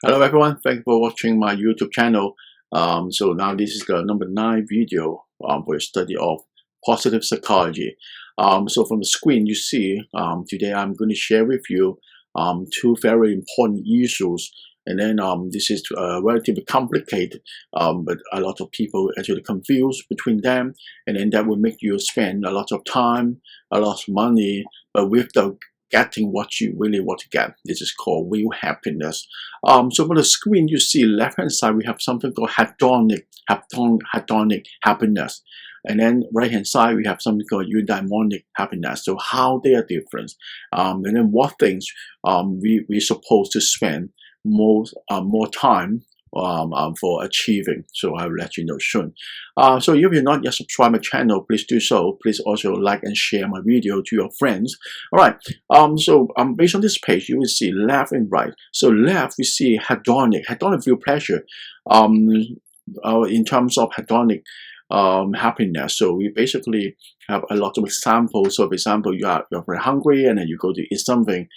Hello everyone, thank you for watching my YouTube channel. So now this is the number 9 video for a study of positive psychology. So from the screen you see, today I'm going to share with you two very important issues. And then this is relatively complicated, but a lot of people actually confused between them. And then that will make you spend a lot of time, a lot of money, but without getting what you really want to get. This is called real happiness. So for the screen, you see left hand side, we have something called hedonic happiness. And then right hand side, we have something called eudaimonic happiness. So how they are different. And then what things we're supposed to spend more time for achieving. So I will let you know soon. So if you're not yet subscribed my channel, please do so. Please also like and share my video to your friends. All right. So based on this page, you will see left and right. So left, we see hedonic feel pleasure. In terms of hedonic happiness. So we basically have a lot of examples. So for example, you're very hungry and then you go to eat something.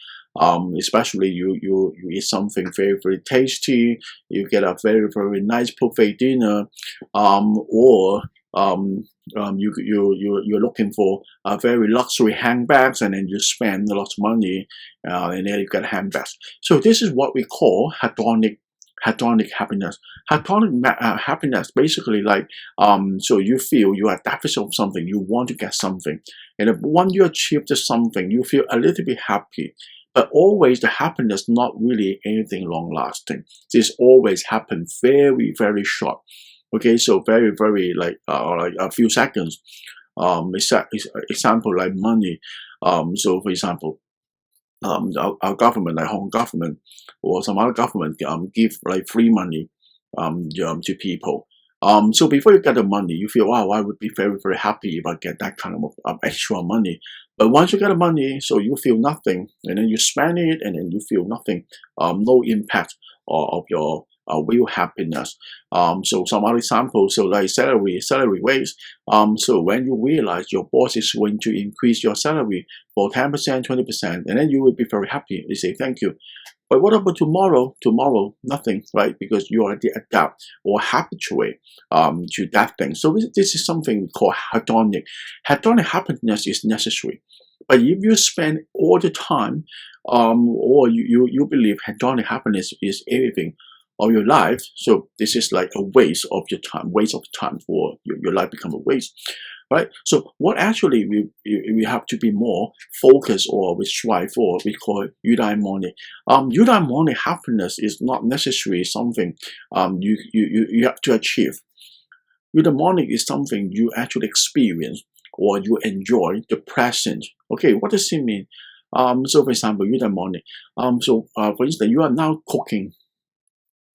Especially you eat something very tasty, you get a very nice buffet dinner, or you're looking for a very luxury handbags, and then you spend a lot of money, and then you get handbags. So this is what we call hedonic happiness. Hedonic happiness basically like so you feel you are deficit of something, you want to get something, and once you achieve something, you feel a little bit happy. But always the happiness not really anything long lasting. This always happen very short. Okay, so very like a few seconds. Example like money. So for example, our government, like Hong Kong government or some other government, give like free money to people. So before you get the money, you feel, wow, I would be very happy if I get that kind of extra money. But once you get the money, so you feel nothing, and then you spend it, and then you feel nothing, no impact of your real happiness. So some other examples, so like salary raise. So when you realize your boss is going to increase your salary for 10%, 20%, and then you will be very happy. You say thank you. But what about tomorrow? Tomorrow, nothing, right? Because you already adapt or habituate to that thing. So this is something we call hedonic. Hedonic happiness is necessary. But if you spend all the time, or you believe hedonic happiness is everything of your life, so this is like a waste of your time for your life become a waste. Right? So what actually we have to be more focused, or we strive for, we call eudaimonia. Eudaimonic happiness is not necessarily something you have to achieve. Eudaimonic is something you actually experience or you enjoy the present. Okay, what does it mean? So for example, eudaimonic. For instance, you are now cooking.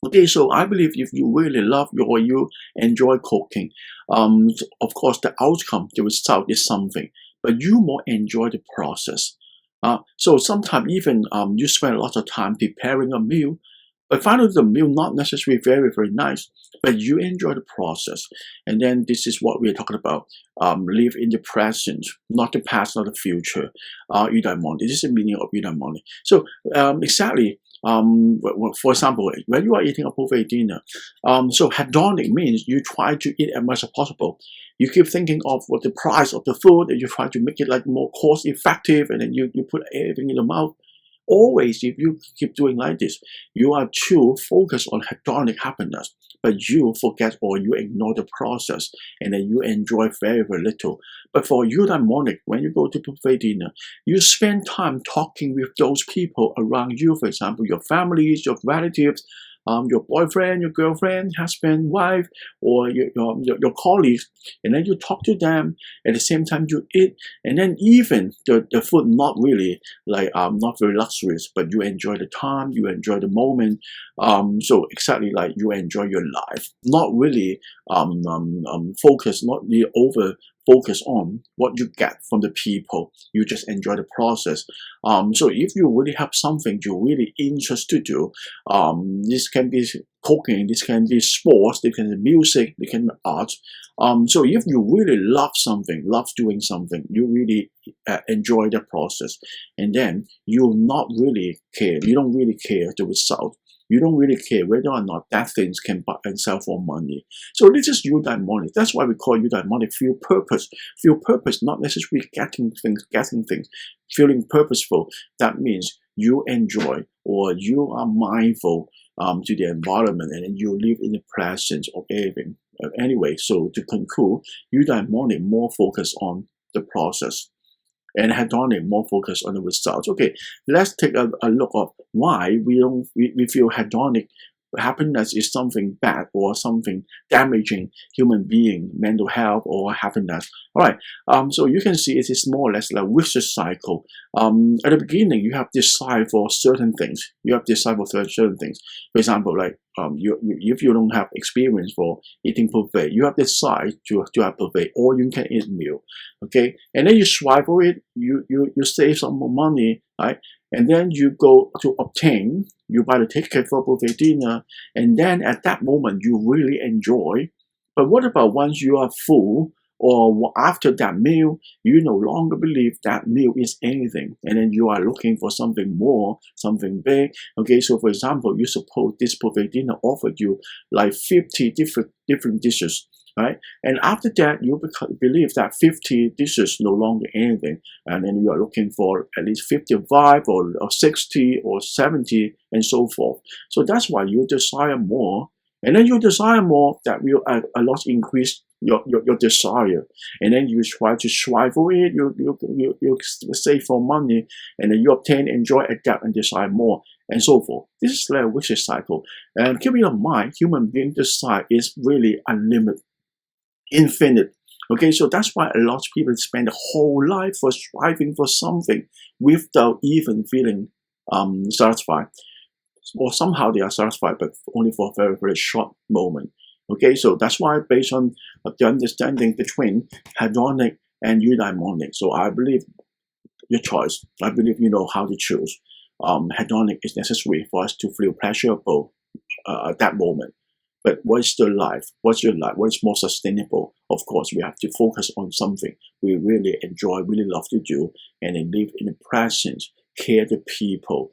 Okay, so I believe if you really love or you enjoy cooking, of course the outcome, the result is something, but you more enjoy the process. So sometimes even you spend a lot of time preparing a meal, but finally the meal not necessarily very nice, but you enjoy the process. And then this is what we're talking about. Live in the present, not the past, not the future. Eudaimonia. This is the meaning of eudaimonia. So exactly. For example, when you are eating a buffet dinner, so hedonic means you try to eat as much as possible. You keep thinking of what the price of the food, and you try to make it like more cost effective, and then you put everything in the mouth. Always, if you keep doing like this, you are too focused on hedonic happiness, but you forget or you ignore the process, and then you enjoy very little. But for eudaimonic, when you go to buffet dinner, you spend time talking with those people around you, for example, your families, your relatives, your boyfriend, your girlfriend, husband, wife, or your colleagues, and then you talk to them. At the same time, you eat, and then even the food not really like not very luxurious, but you enjoy the time, you enjoy the moment. So exactly like you enjoy your life, not really focus, not really over focus on what you get from the people. You just enjoy the process. So if you really have something you're really interested to do, this can be cooking, this can be sports, this can be music, this can be art. So if you really love something, love doing something, you really enjoy the process, and then you not really care, you don't really care the result. You don't really care whether or not that things can buy and sell for money. So this is eudaimonic. That's why we call eudaimonic. Feel purpose. Feel purpose, not necessarily getting things. Feeling purposeful. That means you enjoy or you are mindful to the environment, and then you live in the presence of everything. Anyway, so to conclude, eudaimonic more focus on the process, and hedonic more focused on the results. Okay, let's take a look at why we feel hedonic happiness is something bad or something damaging human being, mental health or happiness. All right, so you can see it is more or less like a vicious cycle. At the beginning, you have desire for certain things. For example, like if you don't have experience for eating buffet, you have desire to have buffet, or you can eat meal. Okay, and then you strive for it. You save some more money, right? And then you go to obtain, you buy the ticket for buffet dinner, and then at that moment you really enjoy. But what about once you are full, or after that meal, you no longer believe that meal is anything, and then you are looking for something more, something big. Okay, so for example, you suppose this buffet dinner offered you like 50 different dishes. Right? And after that, you believe that 50 dishes no longer anything, and then you are looking for at least 55 or 60 or 70 and so forth. So that's why you desire more, and then you desire more, that will a lot increase your desire, and then you try to strive for it, you save for money, and then you obtain, enjoy, adapt, and desire more, and so forth. This is like a vicious cycle. And keep in mind, human being desire is really unlimited, infinite. Okay, so that's why a lot of people spend the whole life for striving for something without even feeling satisfied. Or somehow they are satisfied, but only for a very, very short moment. Okay, so that's why based on the understanding between hedonic and eudaimonic, so I believe your choice. I believe you know how to choose. Hedonic is necessary for us to feel pleasurable at that moment. But what is the life? What's your life? What is more sustainable? Of course, we have to focus on something we really enjoy, really love to do, and then live in the present, care the people,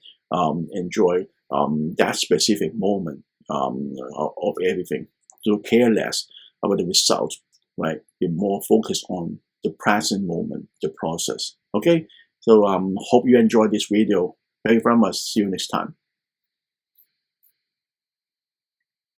enjoy that specific moment of everything. So care less about the result, right? Be more focused on the present moment, the process. Okay? So hope you enjoyed this video. Thank you very much. See you next time.